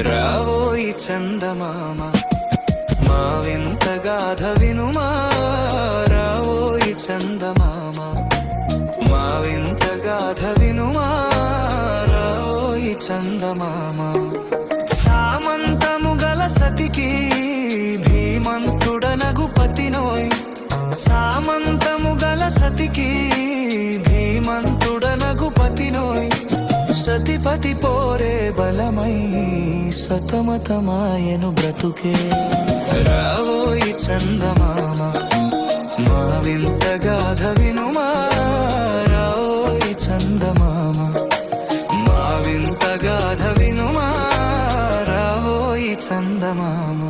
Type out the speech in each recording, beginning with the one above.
రావోయి చందమామ మా వింత గాథ వినుమా, రావోయి చందమామ మా వింత గాథ వినుమా, రావోయి చందమామ. సామంతము గల సతికి భీమంతుడనగు పతినోయ్, సామంతము గల సతికి భీమంతుడనగు పతినోయ్. సతిపతి పోరే బలమై సతమతమాయను బ్రతుకే. రావోయి చందమామ మా వింత గాథ వినుమా, రావోయి చందమామ మా వింత గాథ వినుమా, రావోయి చందమామ.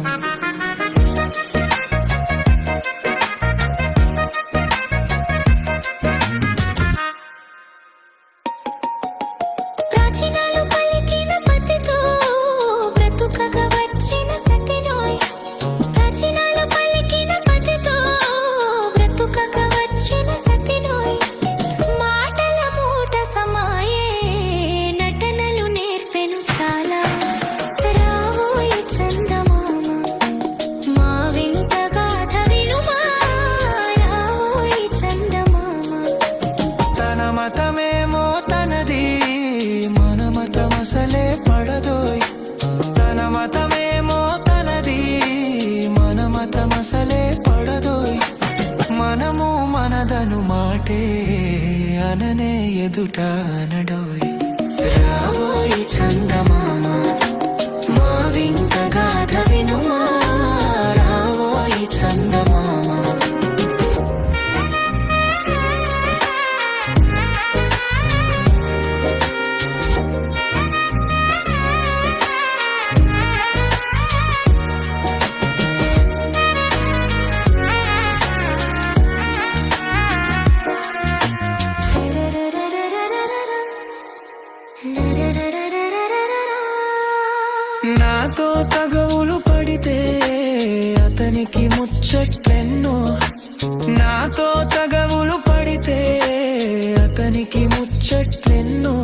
మతమేమో తనది మన మతమసలే పడదోయ్, తన మతమేమో తనది మన మతమసలే పడదోయ్. మనము మనదను మాటే అననే ఎదుట అనడోయ్. రావోయి చందమామ మా వింత గాథ వినుమా, రావోయి చందమామ. నాతో తగవులు పడితే అతనికి ముచ్చట్లెన్నో, నాతో తగవులు పడితే అతనికి ముచ్చట్లెన్నో.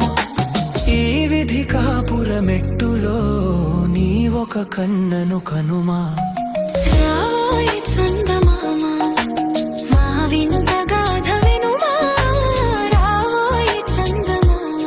ఈ విధి కాపురమెట్టులో నీ ఒక కన్నను కనుమా. రావోయి చందమామ మా వింత గాథ వినుమా, రావోయి చందమామ.